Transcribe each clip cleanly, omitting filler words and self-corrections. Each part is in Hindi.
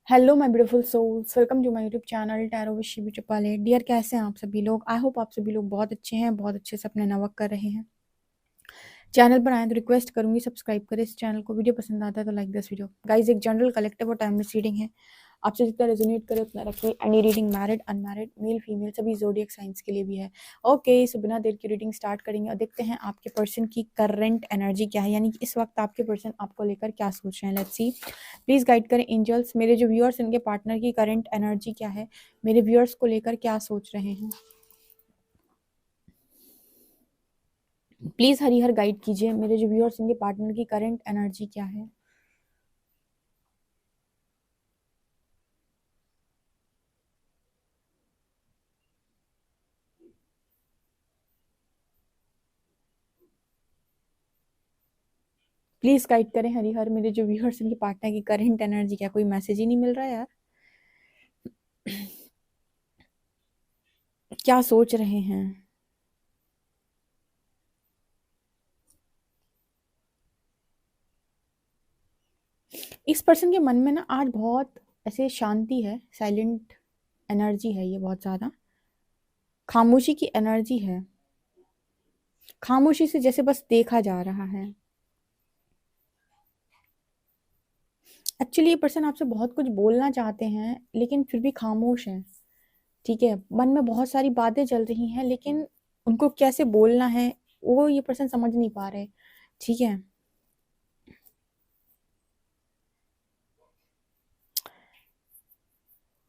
Hello my beautiful souls, welcome to my YouTube channel tarot with Shivi Tripale. Dear, कैसे हैं आप सभी लोग? आई होप आप सभी लोग बहुत अच्छे हैं, बहुत अच्छे से अपने नवक कर रहे हैं। चैनल पर आए तो रिक्वेस्ट करूंगी सब्सक्राइब करें इस चैनल को। वीडियो पसंद आता है तो लाइक दिस वीडियो। गाइस, एक जनरल कलेक्टिव और टाइमलेस रीडिंग है। आपसे जितना रेजोनेट करे उतना रखिए। Any reading married unmarried male female सभी ज़ोडिएक साइंस के लिए भी है। ओके, सो बिना देर की रीडिंग स्टार्ट करेंगे और देखते हैं आपके पर्सन की करंट एनर्जी क्या है, यानी कि इस वक्त आपके पर्सन आपको लेकर क्या सोच रहे हैं। Let's see. प्लीज गाइड करें एंजल्स, मेरे जो व्यूअर्स इनके पार्टनर की करंट एनर्जी क्या है, मेरे व्यूअर्स को लेकर क्या सोच रहे हैं। प्लीज हरिहर गाइड कीजिए, मेरे जो व्यूअर्स इनके पार्टनर की करंट एनर्जी क्या है। प्लीज गाइड करें हरिहर, मेरे जो व्यूअर्स इनके पार्टनर की करंट एनर्जी क्या। कोई मैसेज ही नहीं मिल रहा यार। क्या सोच रहे हैं? इस पर्सन के मन में ना आज बहुत ऐसे शांति है, साइलेंट एनर्जी है, ये बहुत ज्यादा खामोशी की एनर्जी है। खामोशी से जैसे बस देखा जा रहा है। एक्चुअली ये पर्सन आपसे बहुत कुछ बोलना चाहते हैं लेकिन फिर भी खामोश है। ठीक है, मन में बहुत सारी बातें चल रही हैं लेकिन उनको कैसे बोलना है वो ये पर्सन समझ नहीं पा रहे। ठीक है।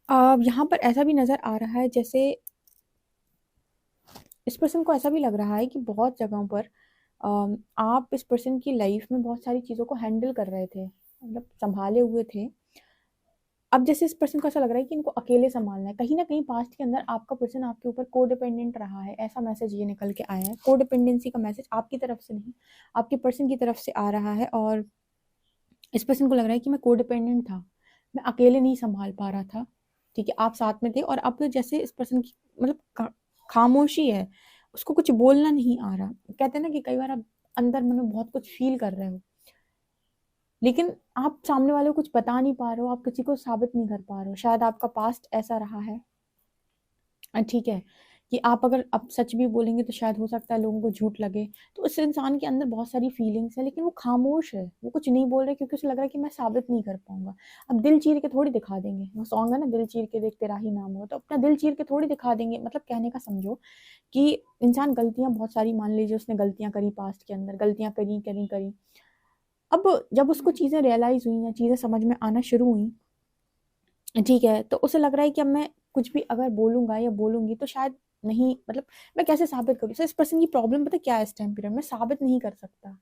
अब यहाँ पर ऐसा भी नजर आ रहा है जैसे इस पर्सन को ऐसा भी लग रहा है कि बहुत जगहों पर आप इस पर्सन की लाइफ में बहुत सारी चीज़ों को हैंडल कर रहे थे, मतलब संभाले हुए थे। अब जैसे इस पर्सन को ऐसा लग रहा है कि इनको अकेले संभालना है। कहीं ना कहीं पास्ट के अंदर आपका पर्सन आपके ऊपर कोडिपेंडेंट रहा है, ऐसा मैसेज ये निकल के आया है। कोडिपेंडेंसी का मैसेज आपकी तरफ से नहीं, आपके पर्सन की तरफ से आ रहा है। और इस पर्सन को लग रहा है कि मैं कोडिपेंडेंट था, मैं अकेले नहीं संभाल पा रहा था। ठीक है, आप साथ में थे और अब जैसे इस पर्सन की मतलब खामोशी है, उसको कुछ बोलना नहीं आ रहा। कहते हैं ना कि कई बार आप अंदर मन में बहुत कुछ फील कर रहे हो लेकिन आप सामने वाले को कुछ बता नहीं पा रहे हो, आप किसी को साबित नहीं कर पा रहे हो। शायद आपका पास्ट ऐसा रहा है। ठीक है, कि आप अगर अब सच भी बोलेंगे तो शायद हो सकता है लोगों को झूठ लगे। तो उस इंसान के अंदर बहुत सारी फीलिंग्स है लेकिन वो खामोश है, वो कुछ नहीं बोल रहे क्योंकि उसे लग रहा है कि मैं साबित नहीं कर पाऊंगा। अब दिल चीर के थोड़ी दिखा देंगे, वो सॉन्ग है ना, दिल चीर के देख तेरा ही नाम होगा, तो अपना दिल चीर के थोड़ी दिखा देंगे। मतलब कहने का समझो कि इंसान गलतियां बहुत सारी, मान लीजिए उसने गलतियां करी, पास्ट के अंदर गलतियां करी करी करी। अब जब उसको चीजें रियलाइज हुई या चीजें समझ में आना शुरू हुई, ठीक है, तो उसे लग रहा है कि अब मैं कुछ भी अगर बोलूंगा या बोलूंगी तो शायद नहीं, मतलब मैं कैसे साबित करूँ। इस पर्सन की प्रॉब्लम पता है क्या है? इस टाइम पीरियड में साबित नहीं कर सकता।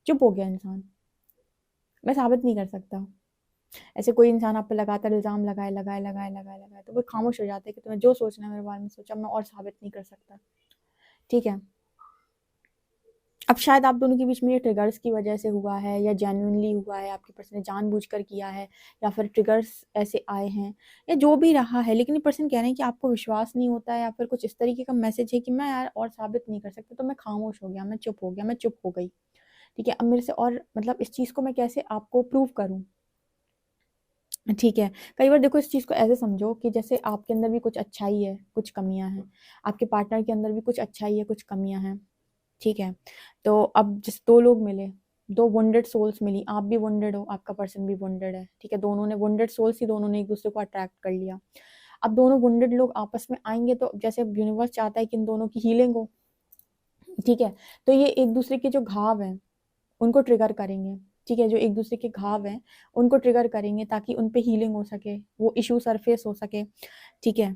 चुप हो गया इंसान, मैं साबित नहीं कर सकता। ऐसे कोई इंसान आप पे लगातार इल्जाम लगाए लगाए लगाए लगाए लगाए तो वो खामोश हो जाता है कि तुम्हें जो सोचना है मेरे बारे में सोचा, मैं और साबित नहीं कर सकता। ठीक है। अब शायद आप दोनों के बीच में ये ट्रिगर्स की वजह से हुआ है या जेन्युइनली हुआ है, आपके पर्सन ने जानबूझकर किया है, या फिर ट्रिगर्स ऐसे आए हैं, या जो भी रहा है। लेकिन ये पर्सन कह रहे हैं कि आपको विश्वास नहीं होता है या फिर कुछ इस तरीके का मैसेज है कि मैं यार और साबित नहीं कर सकता, तो मैं खामोश हो गया, मैं चुप हो गया, मैं चुप हो गई। ठीक है, अब मेरे से और मतलब इस चीज़ को मैं कैसे आपको प्रूव करूँ। ठीक है, कई बार देखो इस चीज़ को ऐसे समझो कि जैसे आपके अंदर भी कुछ अच्छाई है, कुछ कमियां हैं, आपके पार्टनर के अंदर भी कुछ अच्छाई है, कुछ कमियां हैं। ठीक है, तो अब जिस दो लोग मिले, दो वंडेड सोल्स मिली, आप भी वंडेड हो, आपका पर्सन भी वंडेड है। ठीक है, दोनों ने वंडेड सोल्स ही, दोनों ने एक दूसरे को अट्रैक्ट कर लिया। अब दोनों वंडेड लोग आपस में आएंगे तो जैसे यूनिवर्स चाहता है कि इन दोनों की हीलिंग हो। ठीक है, तो ये एक दूसरे के जो घाव हैं उनको ट्रिगर करेंगे। ठीक है, जो एक दूसरे के घाव हैं उनको ट्रिगर करेंगे ताकि उन पे हीलिंग हो सके, वो इशू सरफेस हो सके। ठीक है,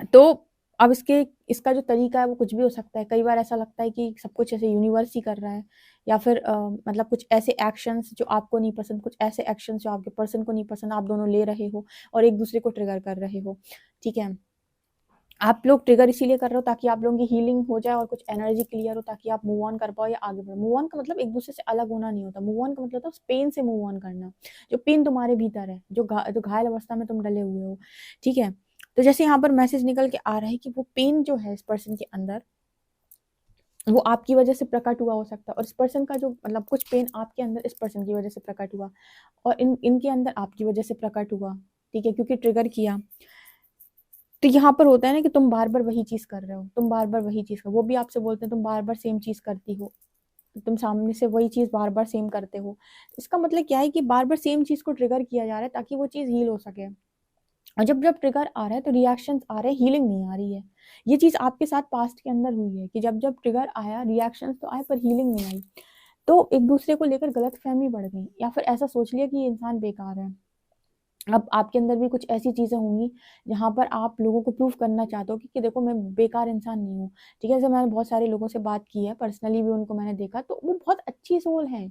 तो अब इसका जो तरीका है वो कुछ भी हो सकता है। कई बार ऐसा लगता है कि सब कुछ ऐसे यूनिवर्स ही कर रहा है, या फिर मतलब कुछ ऐसे एक्शंस जो आपको नहीं पसंद, कुछ ऐसे एक्शंस जो आपके पर्सन को नहीं पसंद, आप दोनों ले रहे हो और एक दूसरे को ट्रिगर कर रहे हो। ठीक है, आप लोग ट्रिगर इसीलिए कर रहे हो ताकि आप लोगों की हीलिंग हो जाए और कुछ एनर्जी क्लियर हो ताकि आप मूव ऑन कर पाओ या आगे बढ़ो। मूव ऑन का मतलब एक दूसरे से अलग होना नहीं होता। मूव ऑन का मतलब होता है पेन से मूव ऑन करना, जो पेन तुम्हारे भीतर है, जो घायल अवस्था में तुम डले हुए हो। ठीक है, तो जैसे यहाँ पर मैसेज निकल के आ रहा है कि वो पेन जो है इस पर्सन के अंदर, वो आपकी वजह से प्रकट हुआ हो सकता है, और इस पर्सन का जो मतलब कुछ पेन आपके अंदर इस पर्सन की वजह से प्रकट हुआ, और इनके अंदर आपकी वजह से प्रकट हुआ, ठीक है, क्योंकि ट्रिगर किया। तो यहाँ पर होता है ना कि तुम बार बार वही चीज कर रहे हो, तुम बार बार वही चीज कर, वो भी आपसे बोलते हैं तुम बार बार सेम चीज करती हो, तुम सामने से वही चीज बार बार सेम करते हो। इसका मतलब क्या है कि बार बार सेम चीज को ट्रिगर किया जा रहा है ताकि वो चीज हील हो सके। और जब जब ट्रिगर आ रहा है तो रिएक्शंस आ रहे हैं, हीलिंग नहीं आ रही है। ये चीज आपके साथ पास्ट के अंदर हुई है कि जब जब ट्रिगर आया रिएक्शंस तो आए पर हीलिंग नहीं आई। तो एक दूसरे को लेकर गलत फहमी बढ़ गई, या फिर ऐसा सोच लिया कि ये इंसान बेकार है। अब आपके अंदर भी कुछ ऐसी चीजें होंगी जहां पर आप लोगों को प्रूव करना चाहते हो कि देखो मैं बेकार इंसान नहीं हूँ। ठीक है, जैसे मैंने बहुत सारे लोगों से बात की है, पर्सनली भी उनको मैंने देखा, तो वो बहुत अच्छी सोल है।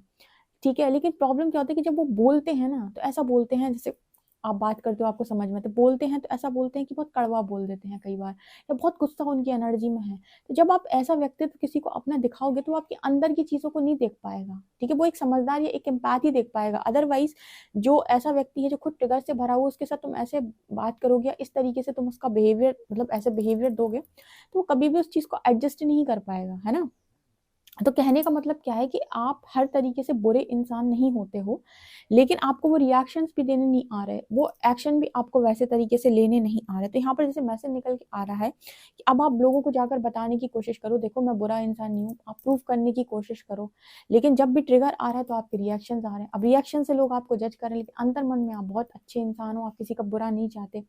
ठीक है, लेकिन प्रॉब्लम क्या होता है कि जब वो बोलते हैं ना तो ऐसा बोलते हैं, जैसे आप बात करते हो आपको समझ में, तो बोलते हैं तो ऐसा बोलते हैं कि बहुत कड़वा बोल देते हैं कई बार, या बहुत गुस्सा उनकी एनर्जी में है। तो जब आप ऐसा व्यक्तित्व किसी को अपना दिखाओगे तो वो आपके अंदर की चीजों को नहीं देख पाएगा। ठीक है, वो एक समझदार या एक एम्पैथी देख पाएगा। अदरवाइज जो ऐसा व्यक्ति है जो खुद ट्रिगर से भरा हुआ, उसके साथ तुम ऐसे बात करोगे या इस तरीके से तुम उसका बिहेवियर मतलब ऐसे बिहेवियर दोगे, तो वो कभी भी उस चीज को एडजस्ट नहीं कर पाएगा, है ना। तो कहने का मतलब क्या है कि आप हर तरीके से बुरे इंसान नहीं होते हो, लेकिन आपको वो रिएक्शंस भी देने नहीं आ रहे, वो एक्शन भी आपको वैसे तरीके से लेने नहीं आ रहे। तो यहाँ पर जैसे मैसेज निकल के आ रहा है कि अब आप लोगों को जाकर बताने की कोशिश करो, देखो मैं बुरा इंसान नहीं हूँ, आप प्रूव करने की कोशिश करो। लेकिन जब भी ट्रिगर आ रहा है तो आपके रिएक्शन आ रहे हैं, अब रिएक्शन से लोग आपको जज कर रहे हैं, लेकिन अंतर मन में आप बहुत अच्छे इंसान हो, आप किसी का बुरा नहीं चाहते।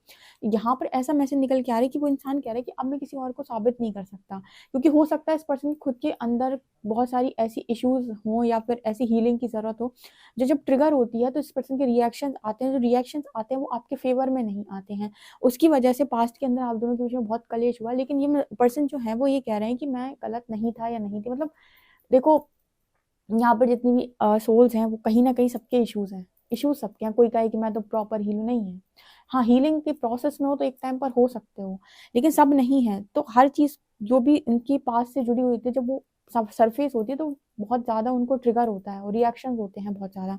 यहाँ पर ऐसा मैसेज निकल के आ रहा है कि वो इंसान कह रहा है कि अब मैं किसी और को साबित नहीं कर सकता, क्योंकि हो सकता है इस पर्सन खुद के अंदर बहुत सारी ऐसी इश्यूज हों या फिर ऐसी हीलिंग की जरूरत हो, जो जब ट्रिगर होती है तो इस पर्सन के रिएक्शंस आते हैं, जो रिएक्शंस आते हैं वो आपके फेवर में नहीं आते हैं। उसकी वजह से पास्ट के अंदर आप दोनों के बीच में बहुत कलेश हुआ, लेकिन ये पर्सन जो है वो ये कह रहे हैं कि मैं गलत नहीं था या नहीं थी। मतलब देखो, यहाँ पर जितनी भी सोल्स हैं वो कहीं ना कहीं सबके इश्यूज हैं, इश्यूज सबके हैं। कोई कहे कि मैं तो प्रॉपर हील नहीं है, हाँ हीलिंग के प्रोसेस में हो तो एक टाइम पर हो सकते हो, लेकिन सब नहीं है। तो हर चीज जो भी इनकी पास से जुड़ी हुई थी, जब वो सब सरफेस होती है तो बहुत ज्यादा उनको ट्रिगर होता है और रिएक्शंस होते हैं बहुत ज्यादा।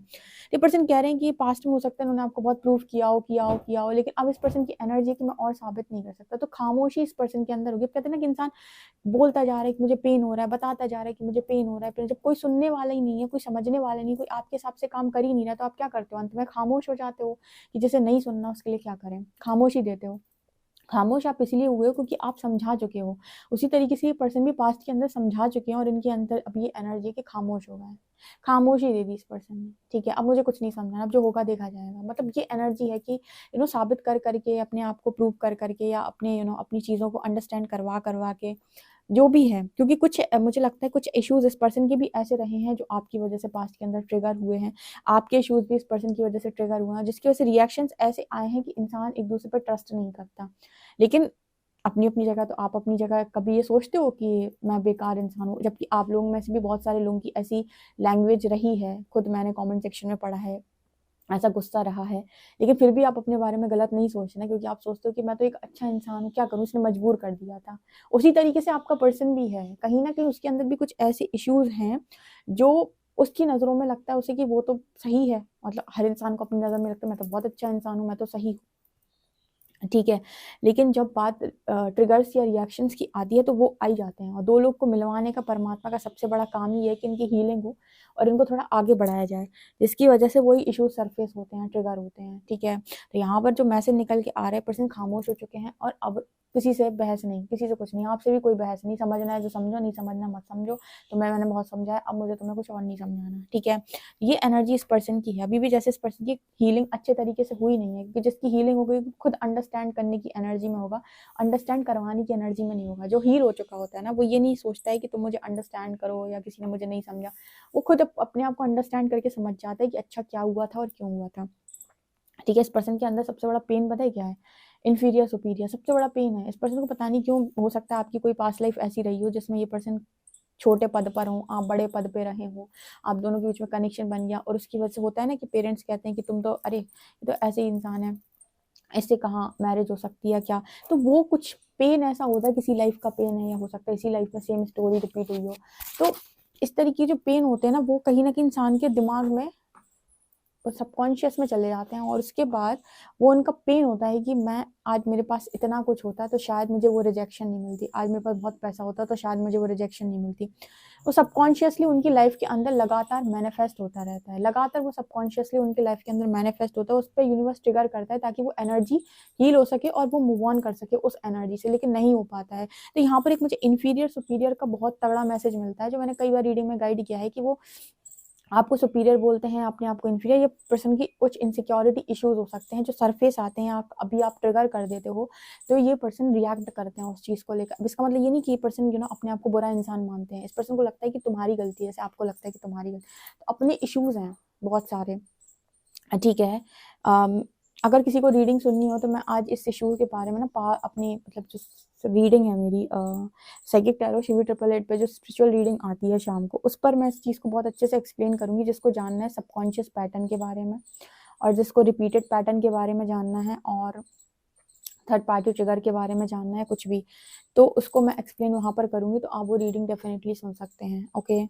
ये पर्सन कह रहे हैं कि पास्ट में हो सकता है उन्होंने आपको बहुत प्रूफ किया हो, लेकिन अब इस पर्सन की एनर्जी है कि मैं और साबित नहीं कर सकता, तो खामोशी इस पर्सन के अंदर होगी। कहते हैं ना कि इंसान बोलता जा रहा है कि मुझे पेन हो रहा है, बताता जा रहा है कि मुझे पेन हो रहा है, फिर जब कोई सुनने वाला ही नहीं है, कोई समझने वाला नहीं, कोई आपके हिसाब से काम कर ही नहीं रहा, तो आप क्या करते हो, अंत में खामोश हो जाते हो कि जैसे नहीं सुनना उसके लिए क्या करें, खामोश ही देते हो। खामोश आप इसलिए हुए हो क्योंकि आप समझा चुके हो। उसी तरीके से ये पर्सन भी पास्ट के अंदर समझा चुके हैं और इनके अंदर अब ये एनर्जी के खामोश हो गए हैं, खामोशी दे दी इस पर्सन ने। ठीक है, अब मुझे कुछ नहीं समझना, अब जो होगा देखा जाएगा। मतलब ये एनर्जी है कि साबित कर करके अपने आप को प्रूव कर करके या अपने अपनी चीजों को अंडरस्टैंड करवा करवा के जो भी है, क्योंकि कुछ मुझे लगता है कुछ इश्यूज इस पर्सन के भी ऐसे रहे हैं जो आपकी वजह से पास्ट के अंदर ट्रिगर हुए हैं, आपके इश्यूज भी इस पर्सन की वजह से ट्रिगर हुए हैं, जिसकी वजह से रिएक्शंस ऐसे आए हैं कि इंसान एक दूसरे पर ट्रस्ट नहीं करता। लेकिन अपनी अपनी जगह, तो आप अपनी जगह कभी ये सोचते हो कि मैं बेकार इंसान हूँ, जबकि आप लोगों में से भी बहुत सारे लोगों की ऐसी लैंग्वेज रही है, खुद मैंने कमेंट सेक्शन में पढ़ा है, ऐसा गुस्सा रहा है। लेकिन फिर भी आप अपने बारे में गलत नहीं सोचना, क्योंकि आप सोचते हो कि मैं तो एक अच्छा इंसान हूँ, क्या करूँ, उसने मजबूर कर दिया था। उसी तरीके से आपका पर्सन भी है, कहीं ना कहीं उसके अंदर भी कुछ ऐसे इश्यूज हैं जो उसकी नजरों में लगता है उसे कि वो तो सही है। मतलब हर इंसान को अपनी नजर में लगता है मैं तो बहुत अच्छा इंसान हूँ, मैं तो सही हूँ। ठीक है, लेकिन जब बात ट्रिगर्स या रिएक्शंस की आती है तो वो आई जाते हैं, और दो लोग को मिलवाने का परमात्मा का सबसे बड़ा काम ही है कि इनकी हीलिंग हो और इनको थोड़ा आगे बढ़ाया जाए, जिसकी वजह से वही इश्यूज सरफेस होते हैं, ट्रिगर होते हैं। ठीक है, तो यहाँ पर जो मैसेज निकल के आ रहे हैं, पर्सन खामोश हो चुके हैं और अब किसी से बहस नहीं, किसी से कुछ नहीं, आपसे भी कोई बहस नहीं, समझना है जो समझो, नहीं समझना मत समझो। तो मैंने बहुत समझाया, अब मुझे तुम्हें कुछ और नहीं समझाना। ठीक है, ये एनर्जी इस पर्सन की है अभी भी, जैसे इस पर्सन की हीलिंग अच्छे तरीके से हुई नहीं है, क्योंकि जिसकी हीलिंग हो गई खुद अंडरस्टैंड करने की एनर्जी में होगा, अंडरस्टैंड करवाने की एनर्जी में नहीं होगा। जो हील हो चुका होता है ना, वो ये नहीं सोचता है कि तुम मुझे अंडरस्टैंड करो या किसी ने मुझे नहीं समझा, वो खुद अपने आप को अंडरस्टैंड करके समझ जाता है कि अच्छा क्या हुआ था और क्यों हुआ था। ठीक है, इस पर्सन के अंदर सबसे बड़ा पेन पता है क्या है, इन्फीरियर सुपीरियर सबसे बड़ा पेन है इस पर्सन को। पता नहीं क्यों, हो सकता है आपकी कोई पास्ट लाइफ ऐसी रही हो जिसमें ये पर्सन छोटे पद पर हो, आप बड़े पद पे रहे हो, आप दोनों के बीच में कनेक्शन बन गया, और उसकी वजह से होता है ना कि पेरेंट्स कहते हैं कि तुम तो अरे ये तो ऐसे ही इंसान है, इससे कहाँ मैरिज हो सकती है क्या। तो वो कुछ पेन ऐसा होता है, किसी लाइफ का पेन है, या हो सकता है इसी लाइफ में सेम स्टोरी रिपीट हुई हो। तो इस तरीके जो पेन होते हैं ना, वो कहीं ना कहीं इंसान के दिमाग में सबकॉन्शियस में चले जाते हैं, और उसके बाद वो उनका पेन होता है कि मैं आज मेरे पास इतना कुछ होता तो शायद मुझे वो रिजेक्शन नहीं मिलती, आज मेरे पास बहुत पैसा होता तो शायद मुझे वो रिजेक्शन नहीं मिलती। वो सबकॉन्शियसली उनकी लाइफ के अंदर लगातार मैनिफेस्ट होता रहता है, लगातार वो सबकॉन्शियसली उनकी लाइफ के अंदर मैनिफेस्ट होता है, उस पर यूनिवर्स ट्रिगर करता है ताकि वो एनर्जी हील हो सके और वो मूव ऑन कर सके उस एनर्जी से, लेकिन नहीं हो पाता है। तो यहाँ पर एक मुझे इन्फीरियर सुपीरियर का बहुत तगड़ा मैसेज मिलता है, जो मैंने कई बार रीडिंग में गाइड किया है कि वो आपको सुपीरियर बोलते हैं, अपने आप को इन्फीरियर, ये पर्सन की कुछ इनसिक्योरिटी इश्यूज हो सकते हैं जो सरफेस आते हैं, आप अभी आप ट्रिगर कर देते हो तो ये पर्सन रिएक्ट करते हैं उस चीज़ को लेकर। इसका मतलब ये नहीं कि ये पर्सन अपने आप को बुरा इंसान मानते हैं, इस पर्सन को लगता है कि तुम्हारी गलती है, जैसे आपको लगता है कि तुम्हारी गलती, तो अपने इश्यूज हैं बहुत सारे, ठीक है। अगर किसी को रीडिंग सुननी हो तो मैं आज इस इशू के बारे में ना अपनी मतलब जो रीडिंग है मेरी साइकिक टैरो शिवी 888 पे जो स्पिरिचुअल रीडिंग आती है शाम को, उस पर मैं इस चीज़ को बहुत अच्छे से एक्सप्लेन करूँगी, जिसको जानना है सबकॉन्शियस पैटर्न के बारे में, और जिसको रिपीटेड पैटर्न के बारे में जानना है, और थर्ड पार्टी ट्रिगर के बारे में जानना है, कुछ भी, तो उसको मैं एक्सप्लेन वहाँ पर करूँगी, तो आप वो रीडिंग डेफिनेटली सुन सकते हैं। ओके,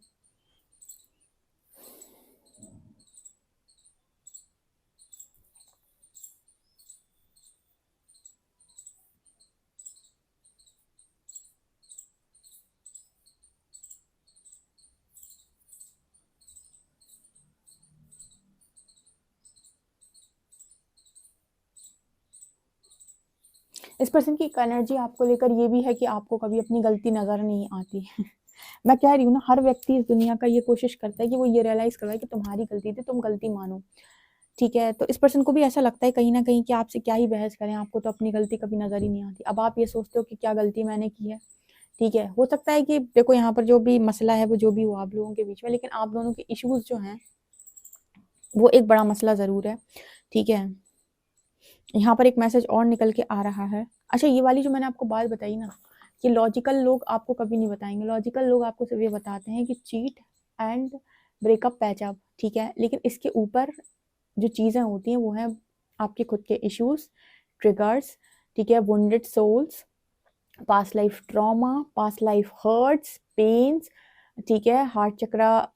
इस पर्सन की एक एनर्जी आपको लेकर ये भी है कि आपको कभी अपनी गलती नजर नहीं आती मैं कह रही हूँ ना, हर व्यक्ति इस दुनिया का ये कोशिश करता है कि वो ये रियलाइज करवाए कि तुम्हारी गलती थी, तुम गलती मानो, ठीक है। तो इस पर्सन को भी ऐसा लगता है कहीं ना कहीं कि आपसे क्या ही बहस करें, आपको तो अपनी गलती कभी नजर ही नहीं आती। अब आप ये सोचते हो कि क्या गलती मैंने की है, ठीक है। हो सकता है कि देखो यहाँ पर जो भी मसला है वो जो भी हो आप लोगों के बीच में, लेकिन आप दोनों के इश्यूज जो हैं वो एक बड़ा मसला जरूर है, ठीक है। यहाँ पर एक मैसेज और निकल के आ रहा है। अच्छा, ये वाली जो मैंने आपको बात बताई ना कि लॉजिकल लोग आपको कभी नहीं बताएंगे, लॉजिकल लोग आपको सिर्फ ये बताते हैं कि चीट एंड ब्रेकअप पैचअप, ठीक है। लेकिन इसके ऊपर जो चीज़ें होती हैं वो हैं आपके खुद के इश्यूज, ट्रिगर्स, ठीक है, wounded souls, past life trauma, past life hurts, pains, ठीक है, हार्ट चक्रा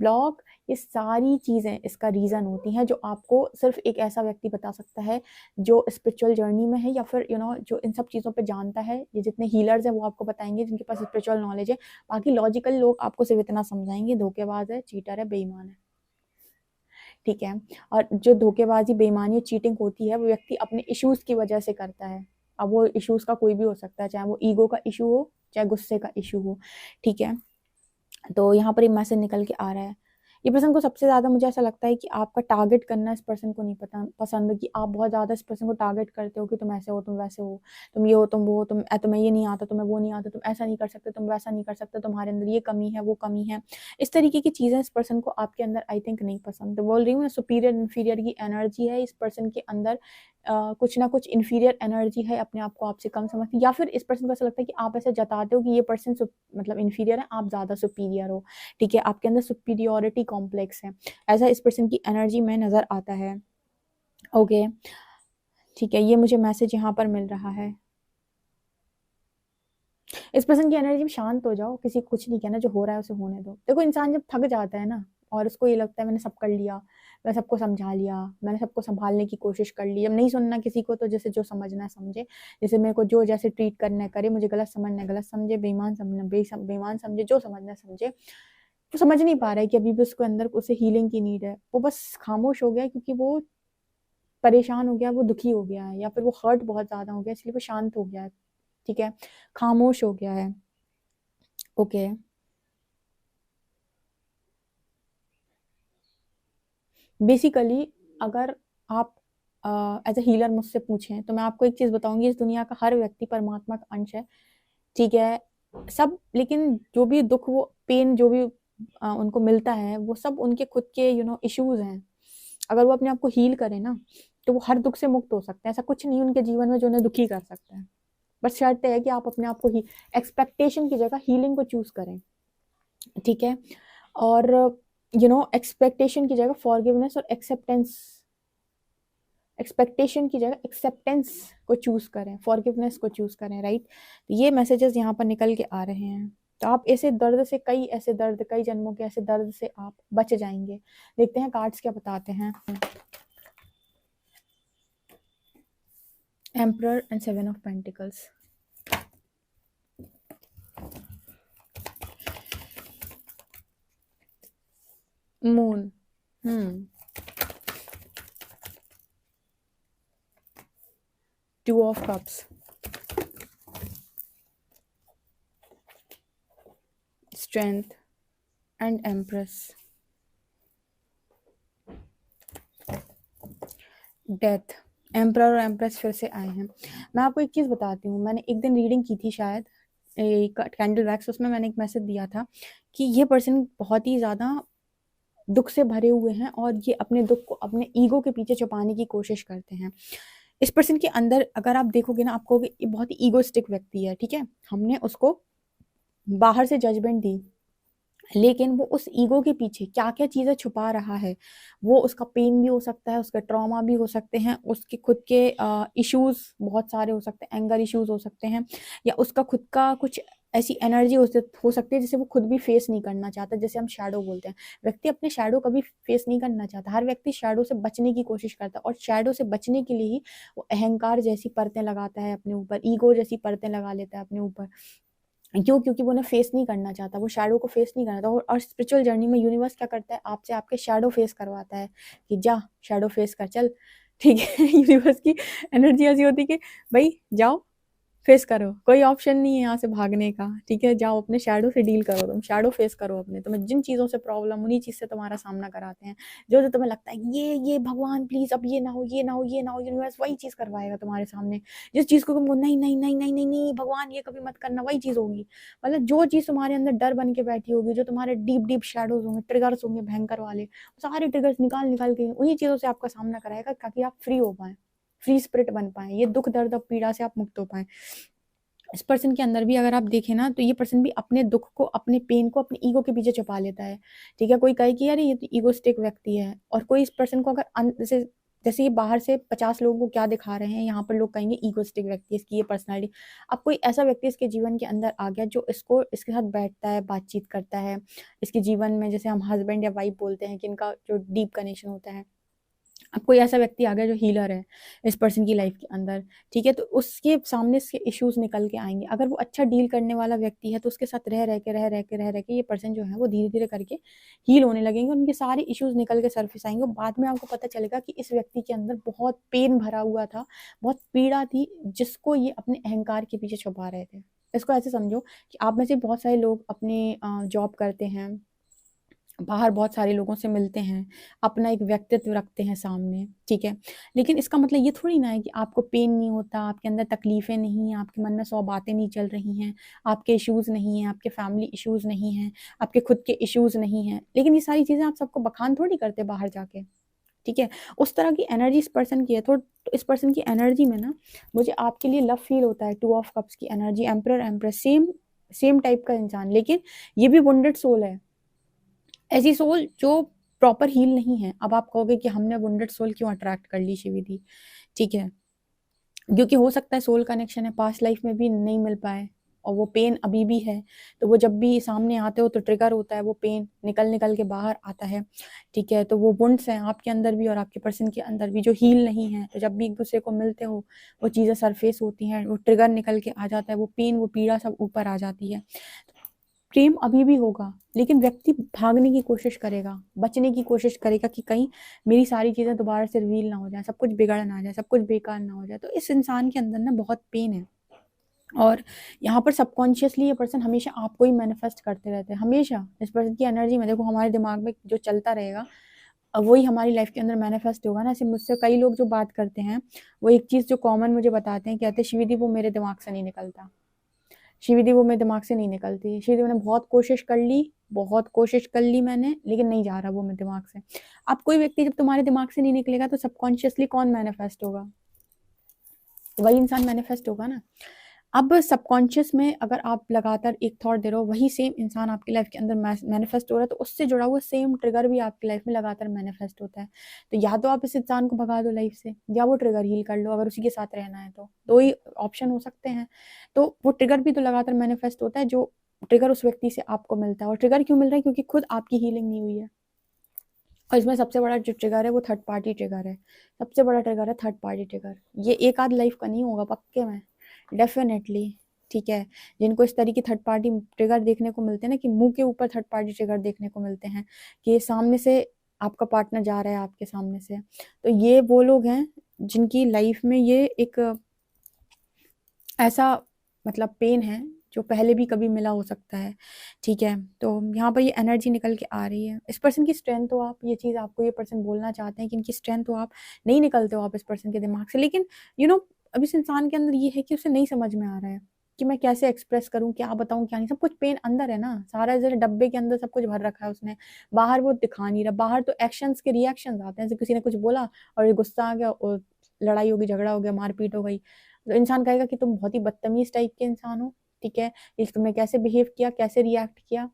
ब्लॉक, ये सारी चीज़ें इसका रीज़न होती हैं, जो आपको सिर्फ एक ऐसा व्यक्ति बता सकता है जो स्पिरिचुअल जर्नी में है, या फिर जो इन सब चीज़ों पे जानता है। ये जितने हीलर्स हैं वो आपको बताएंगे, जिनके पास स्पिरिचुअल नॉलेज है। बाकी लॉजिकल लोग आपको सिर्फ इतना समझाएंगे, धोखेबाज है, चीटर है, बेईमान है, ठीक है। और जो धोखेबाजी, बेईमानी, चीटिंग होती है वो व्यक्ति अपने इश्यूज की वजह से करता है। अब वो इश्यूज का कोई भी हो सकता है, चाहे वो ईगो का इशू हो, चाहे गुस्से का इशू हो, ठीक है। तो यहाँ पर एक मैसेज निकल के आ रहा है, ये पर्सन को सबसे ज़्यादा मुझे ऐसा लगता है कि आपका टारगेट करना इस पर्सन को नहीं पसंद, कि आप बहुत ज़्यादा इस पर्सन को टारगेट करते हो कि तुम ऐसे हो, तुम वैसे हो, तुम ये हो, तुम वो हो, तुम्हें ये नहीं आता, तुम्हें वो नहीं आता, तुम ऐसा नहीं कर सकते, तुम वैसा नहीं कर सकते, तुम्हारे अंदर ये कमी है, वो कमी है। इस तरीके की चीज़ें इस पर्सन को आपके अंदर आई थिंक नहीं पसंद। बोल रही हूँ ना, सुपीरियर इन्फीरियर की एनर्जी है इस पर्सन के अंदर, कुछ ना कुछ इन्फीरियर एनर्जी है, अपने आप को आपसे कम समझती, या फिर इस पर्सन को ऐसा लगता है कि आप ऐसे जताते हो कि ये पर्सन मतलब इन्फीरियर है, आप ज़्यादा सुपीरियर हो, ठीक है, आपके अंदर सुपीरियोरिटी कॉम्प्लेक्स है, ऐसा इस पर्सन की एनर्जी में नजर आता है। ओके, ठीक है, ये मुझे मैसेज यहाँ पर मिल रहा है। इस पर्सन की एनर्जी में शांत हो जाओ, किसी को कुछ नहीं कहना, जो हो रहा है उसे होने दो। देखो, इंसान जब थक जाता है ना और उसको ये लगता है मैंने सब कर लिया, मैं सबको समझा लिया, मैंने सबको संभालने की कोशिश कर ली, अब नहीं सुनना किसी को, तो जैसे जो समझना है समझे, जैसे मेरे को जो जैसे ट्रीट करना है करे, मुझे गलत समझना है गलत समझे, बेईमान समझना बेईमान समझे, जो समझना है समझे। वो समझ नहीं पा रहा है कि अभी भी उसको अंदर उसे हीलिंग की नीड है, वो बस खामोश हो गया क्योंकि वो परेशान हो गया, वो दुखी हो गया है, या फिर वो हर्ट बहुत ज्यादा हो गया, इसलिए वो शांत हो गया है, ठीक है, खामोश हो गया है। ओके, बेसिकली अगर आप एज अ हीलर मुझसे पूछें तो मैं आपको एक चीज बताऊंगी, इस दुनिया का हर व्यक्ति परमात्मा का अंश है, ठीक है, सब। लेकिन जो भी दुख, वो पेन जो भी उनको मिलता है, वो सब उनके खुद के इश्यूज हैं। अगर वो अपने आप को हील करें ना तो वो हर दुख से मुक्त हो सकते हैं। ऐसा कुछ नहीं उनके जीवन में जो उन्हें दुखी कर सकता है, बस शर्त है कि आप अपने आप को ही एक्सपेक्टेशन की जगह हीलिंग को चूज करें, ठीक है। और एक्सपेक्टेशन की जगह फॉरगिवनेस और एक्सेप्टेंस, एक्सपेक्टेशन की जगह एक्सेप्टेंस को चूज करें, फॉरगिवनेस को चूज करें, राइट। तो ये मैसेजेस यहाँ पर निकल के आ रहे हैं। तो आप ऐसे दर्द से, कई जन्मों के ऐसे दर्द से आप बच जाएंगे। देखते हैं कार्ड्स क्या बताते हैं। Emperor and 7 of pentacles. Moon. 2 of cups. Strength and empress. Death. Emperor और एम्प्रेस फिर से आए हैं। मैं आपको एक चीज़ बताती हूँ, मैंने एक दिन रीडिंग की थी शायद, एक कैंडल वैक्स, उसमें मैंने एक मैसेज दिया था कि ये पर्सन बहुत ही ज़्यादा दुख से भरे हुए हैं और ये अपने दुख को अपने ईगो के पीछे छुपाने की कोशिश करते हैं। इस पर्सन के अंदर अगर आप देखोगे ना, आप कहोगे ये बहुत ही ईगोस्टिक व्यक्ति है, ठीक है, हमने उसको बाहर से जजमेंट दी, लेकिन वो उस ईगो के पीछे क्या क्या चीज़ें छुपा रहा है। वो उसका पेन भी हो सकता है, उसके ट्रॉमा भी हो सकते हैं, उसके खुद के इश्यूज बहुत सारे हो सकते हैं, एंगर इश्यूज हो सकते हैं, या उसका खुद का कुछ ऐसी एनर्जी हो सकती है जिसे वो खुद भी फेस नहीं करना चाहता, जैसे हम शैडो बोलते हैं। व्यक्ति अपने शैडो कभी फेस नहीं करना चाहता, हर व्यक्ति शैडो से बचने की कोशिश करता है, और शैडो से बचने के लिए ही वो अहंकार जैसी परतें लगाता है अपने ऊपर, ईगो जैसी परतें लगा लेता है अपने ऊपर। क्यों? क्योंकि वो उन्हें फेस नहीं करना चाहता, वो शैडो को फेस नहीं करना चाहता। और स्पिरिचुअल जर्नी में यूनिवर्स क्या करता है, आपसे आपके शैडो फेस करवाता है कि जा शैडो फेस कर चल, ठीक है। यूनिवर्स की एनर्जी ऐसी होती है कि भाई जाओ फेस करो, कोई ऑप्शन नहीं है यहाँ से भागने का, ठीक है, जाओ अपने शैडो से डील करो, तुम शैडो फेस करो अपने, तुम्हें जिन चीज़ों से प्रॉब्लम, उन्हीं चीज़ से तुम्हारा सामना कराते हैं। जो जो तुम्हें लगता है ये भगवान प्लीज अब ये ना हो, ये ना हो, ये ना हो, यूनिवर्स वही चीज़ करवाएगा तुम्हारे सामने। जिस चीज़ को तुमको नहीं नहीं नहीं नहीं नहीं नहीं भगवान ये कभी मत करना, वही चीज़ होगी। मतलब जो चीज़ तुम्हारे अंदर डर बन के बैठी होगी, जो तुम्हारे डीप डीप शैडोज होंगे, ट्रिगर्स होंगे भयंकर वाले, सारे ट्रिगर्स निकाल निकाल के उन्हीं चीज़ों से आपका सामना कराएगा, ताकि आप फ्री हो पाए, फ्री स्पिरिट बन पाए, ये दुख दर्द और पीड़ा से आप मुक्त हो पाए। इस पर्सन के अंदर भी अगर आप देखें ना, तो ये पर्सन भी अपने दुख को, अपने पेन को अपने ईगो के पीछे छुपा लेता है, ठीक है। कोई कहे कि यार ये तो ईगोस्टिक व्यक्ति है, और कोई इस पर्सन को अगर जैसे जैसे ये बाहर से 50 लोगों को क्या दिखा रहे हैं, यहाँ पर लोग कहेंगे ईगोस्टिक व्यक्ति, इसकी ये पर्सनालिटी। अब कोई ऐसा व्यक्ति इसके जीवन के अंदर आ गया जो इसको, इसके साथ बैठता है, बातचीत करता है, इसके जीवन में, जैसे हम हस्बैंड या वाइफ बोलते हैं कि इनका जो डीप कनेक्शन होता है। अब कोई ऐसा व्यक्ति आ गया जो हीलर है इस पर्सन की लाइफ के अंदर, ठीक है, तो उसके सामने से इश्यूज निकल के आएंगे। अगर वो अच्छा डील करने वाला व्यक्ति है, तो उसके साथ रह रह के ये पर्सन जो है वो धीरे धीरे करके हील होने लगेंगे, उनके सारे इश्यूज निकल के सरफेस आएंगे। बाद में आपको पता चलेगा कि इस व्यक्ति के अंदर बहुत पेन भरा हुआ था, बहुत पीड़ा थी, जिसको ये अपने अहंकार के पीछे छुपा रहे थे। इसको ऐसे समझो कि आप में से बहुत सारे लोग अपने जॉब करते हैं, बाहर बहुत सारे लोगों से मिलते हैं, अपना एक व्यक्तित्व रखते हैं सामने, ठीक है, लेकिन इसका मतलब ये थोड़ी ना है कि आपको पेन नहीं होता, आपके अंदर तकलीफें नहीं हैं, आपके मन में 100 बातें नहीं चल रही हैं, आपके इश्यूज नहीं हैं, आपके फैमिली इश्यूज नहीं हैं, आपके खुद के इश्यूज नहीं हैं, लेकिन ये सारी चीज़ें आप सबको बखान थोड़ी करते बाहर जाके, ठीक है। उस तरह की एनर्जी इस पर्सन की है, तो इस पर्सन की एनर्जी में ना मुझे आपके लिए लव फील होता है। 2 ऑफ कप्स की energy, emperor empress, same same type का इंसान, लेकिन ये भी वुंडेड सोल है, ऐसी सोल जो प्रॉपर हील नहीं है। अब आप कहोगे कि हमने वुंडेड सोल क्यों अट्रैक्ट कर ली शिविदी, ठीक है, क्योंकि हो सकता है सोल कनेक्शन है, पास्ट लाइफ में भी नहीं मिल पाए और वो पेन अभी भी है, तो वो जब भी सामने आते हो तो ट्रिगर होता है, वो पेन निकल निकल के बाहर आता है, ठीक है। तो वो वुंड्स हैं आपके अंदर भी और आपके पर्सन के अंदर भी जो हील नहीं है, तो जब भी एक दूसरे को मिलते हो वो चीज़ें सरफेस होती हैं, वो ट्रिगर निकल के आ जाता है, वो पेन, वो पीड़ा सब ऊपर आ जाती है। प्रेम अभी भी होगा, लेकिन व्यक्ति भागने की कोशिश करेगा, बचने की कोशिश करेगा कि कहीं मेरी सारी चीज़ें दोबारा से रिवील ना हो जाए, सब कुछ बिगड़ ना जाए, सब कुछ बेकार ना हो जाए। तो इस इंसान के अंदर ना बहुत पेन है, और यहाँ पर सबकॉन्शियसली ये पर्सन हमेशा आपको ही मैनिफेस्ट करते रहते हैं, हमेशा इस पर्सन की एनर्जी में देखो, हमारे दिमाग में जो चलता रहेगा वही हमारी लाइफ के अंदर मैनिफेस्ट होगा ना। ऐसे मुझसे कई लोग जो बात करते हैं, वो एक चीज़ जो कॉमन मुझे बताते हैं, कहते हैं शिविदी वो मेरे दिमाग से नहीं निकलता, शिविदी वो मेरे दिमाग से नहीं निकलती, शिविदी मैंने बहुत कोशिश कर ली, बहुत कोशिश कर ली मैंने, लेकिन नहीं जा रहा वो मेरे दिमाग से। अब कोई व्यक्ति जब तुम्हारे दिमाग से नहीं निकलेगा, तो सबकॉन्शियसली कौन मैनिफेस्ट होगा, वही इंसान मैनिफेस्ट होगा ना। अब सबकॉन्शियस में अगर आप लगातार एक थॉट दे रहे हो, वही सेम इंसान आपकी लाइफ के अंदर मैनिफेस्ट हो रहा है, तो उससे जुड़ा हुआ सेम ट्रिगर भी आपकी लाइफ में लगातार मैनिफेस्ट होता है। तो या तो आप इस इंसान को भगा दो लाइफ से, या वो ट्रिगर हील कर लो, अगर उसी के साथ रहना है तो। दो ही ऑप्शन हो सकते हैं। तो वो ट्रिगर भी तो लगातार मैनिफेस्ट होता है, जो ट्रिगर उस व्यक्ति से आपको मिलता है। और ट्रिगर क्यों मिल रहा है? क्योंकि खुद आपकी हीलिंग नहीं हुई है। और इसमें सबसे बड़ा जो ट्रिगर है वो थर्ड पार्टी ट्रिगर है। सबसे बड़ा ट्रिगर है थर्ड पार्टी ट्रिगर। ये एक आध लाइफ का नहीं होगा, पक्के में, डेफिनेटली। ठीक है, जिनको इस तरीके थर्ड पार्टी ट्रिगर देखने को मिलते हैं ना, कि मुंह के ऊपर थर्ड पार्टी ट्रिगर देखने को मिलते हैं, कि सामने से आपका पार्टनर जा रहा है आपके सामने से, तो ये वो लोग हैं जिनकी लाइफ में ये एक ऐसा मतलब पेन है जो पहले भी कभी मिला हो सकता है। ठीक है, तो यहाँ पर ये एनर्जी निकल के आ रही है। इस पर्सन की स्ट्रेंथ हो आप, ये चीज़ आपको ये पर्सन बोलना चाहते हैं कि इनकी स्ट्रेंथ हो आप, नहीं निकलते हो आप इस पर्सन के दिमाग से। लेकिन अब इस इंसान के अंदर ये है कि उसे नहीं समझ में आ रहा है कि मैं कैसे एक्सप्रेस करूँ, क्या बताऊँ क्या नहीं। सब कुछ पेन अंदर है ना, सारा जैसे डब्बे के अंदर सब कुछ भर रखा है उसने, बाहर वो दिखा नहीं रहा। बाहर तो एक्शंस के रिएक्शंस आते हैं, जैसे किसी ने कुछ बोला और ये गुस्सा आ गया और लड़ाई हो गई, झगड़ा हो गया, मारपीट हो गई, तो इंसान कहेगा कि तुम बहुत ही बदतमीज टाइप के इंसान हो। ठीक है, इस तुमने कैसे बिहेव किया, कैसे रिएक्ट किया।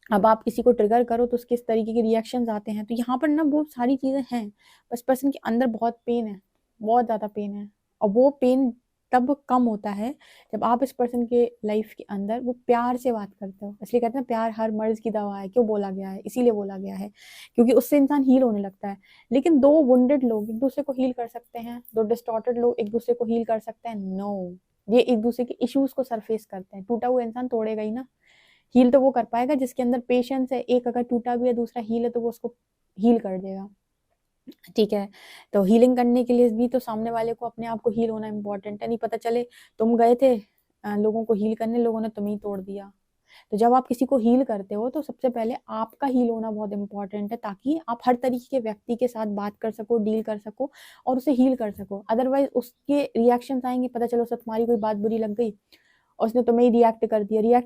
अब आप किसी को ट्रिगर करो तो उसके इस तरीके के रिएक्शंस आते हैं। तो यहाँ पर ना वो सारी चीजें हैं, बस पर्सन के अंदर बहुत पेन है, बहुत ज्यादा पेन है। और वो पेन तब कम होता है जब आप इस पर्सन के लाइफ के अंदर वो प्यार से बात करते हो। इसलिए कहते हैं प्यार हर मर्ज की दवा है। क्यों बोला गया है? इसीलिए बोला गया है क्योंकि उससे इंसान हील होने लगता है। लेकिन दो वुंडेड लोग एक दूसरे को हील कर सकते हैं? दो डिस्टॉर्टेड लोग एक दूसरे को हील कर सकते हैं? नो। ये एक दूसरे के इश्यूज को सरफेस करते हैं। टूटा हुआ इंसान तोड़ेगा ही ना। हील तो वो कर पाएगा जिसके अंदर पेशेंस है। एक अगर टूटा भी है, दूसरा हील है, तो वो उसको हील कर देगा। ठीक है, तो हीलिंग करने के लिए भी तो सामने वाले को अपने आप को हील होना इंपॉर्टेंट है। नहीं पता चले तुम गए थे लोगों को हील करने, लोगों ने तुम्हें ही तोड़ दिया। तो जब आप किसी को हील करते हो तो सबसे पहले आपका हील होना बहुत इंपॉर्टेंट है, ताकि आप हर तरीके के व्यक्ति के साथ बात कर सको, डील कर सको और उसे हील कर सको। अदरवाइज उसके रिएक्शंस आएंगे, पता चलो उसे तुम्हारी कोई बात बुरी लग गई और उसने तुम्हें ही रिएक्ट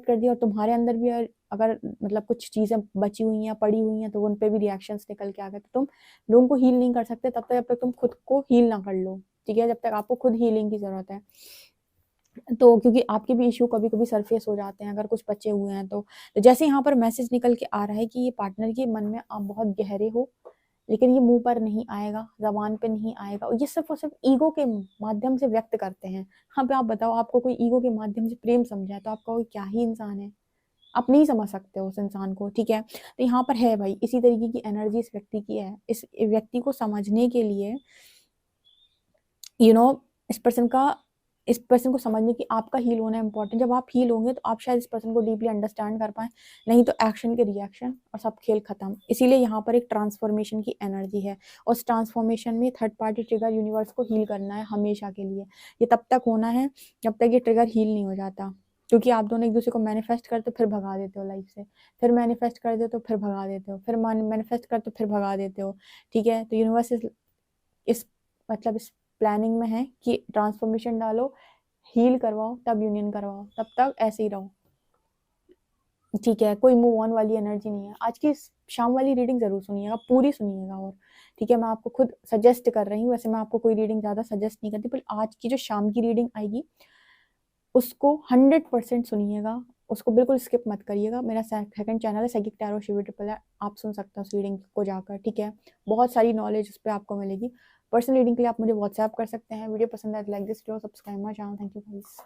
कर दिया और तुम्हारे अंदर भी अगर मतलब कुछ चीजें बची हुई हैं, पड़ी हुई हैं, तो उन पे भी रिएक्शंस निकल के आ गए, तो तुम लोगों को हील नहीं कर सकते तब तक जब तक तुम खुद को हील ना कर लो। ठीक है, जब तक आपको खुद हीलिंग की जरूरत है। तो क्योंकि आपके भी इश्यू कभी कभी सरफेस हो जाते हैं अगर कुछ बचे हुए हैं तो जैसे यहाँ पर मैसेज निकल के आ रहा है कि ये पार्टनर के मन में आप बहुत गहरे हो, लेकिन ये मुंह पर नहीं आएगा, जबान पे नहीं आएगा, और ये सिर्फ और सिर्फ ईगो के माध्यम से व्यक्त करते हैं। हाँ पे आप बताओ, आपको कोई ईगो के माध्यम से प्रेम समझा है तो आपका कोई क्या ही इंसान है? आप नहीं समझ सकते हो उस इंसान को। ठीक है, तो यहाँ पर है भाई, इसी तरीके की एनर्जी इस व्यक्ति की है। इस व्यक्ति को समझने के लिए यू नो इस पर्सन का इस पर्सन को समझने की आपका हील होना इंपॉर्टेंट। जब आप हील होंगे तो आप शायद इस पर्सन को डीपली अंडरस्टैंड कर पाए, नहीं तो एक्शन के रिएक्शन और सब खेल खत्म। इसीलिए यहाँ पर एक ट्रांसफॉर्मेशन की एनर्जी है, और उस ट्रांसफॉर्मेशन में थर्ड पार्टी ट्रिगर यूनिवर्स को हील करना है हमेशा के लिए। ये तब तक होना है जब तक ये ट्रिगर हील नहीं हो जाता, क्योंकि आप दोनों एक दूसरे को मैनिफेस्ट करते हो फिर भगा देते हो लाइफ से, फिर मैनिफेस्ट कर देते हो फिर भगा देते हो, फिर मैनिफेस्ट करते हो फिर भगा देते हो। ठीक है, तो यूनिवर्स इस मतलब इस प्लानिंग में है कि ट्रांसफॉर्मेशन डालो, हील करवाओ, तब यूनियन करवाओ, तब तक ऐसे ही रहो। ठीक है, कोई मूव ऑन वाली एनर्जी नहीं है। आज की शाम वाली रीडिंग जरूर सुनिएगा, पूरी सुनिएगा। और ठीक है, मैं आपको खुद सजेस्ट कर रही हूँ, वैसे मैं आपको कोई रीडिंग ज्यादा सजेस्ट नहीं करती, पर आज की जो शाम की रीडिंग आएगी उसको 100% सुनिएगा, उसको बिल्कुल स्किप मत करिएगा। मेरा सेकंड चैनल है साइकिक टैरो शिवी ट्रिपल है, आप सुन सकते हो उस रीडिंग को जाकर। ठीक है, बहुत सारी नॉलेज उस पर आपको मिलेगी। पर्सनल रीडिंग के लिए आप मुझे व्हाट्सएप कर सकते हैं। वीडियो पसंद आए तो like this video, subscribe my channel. Thank you guys.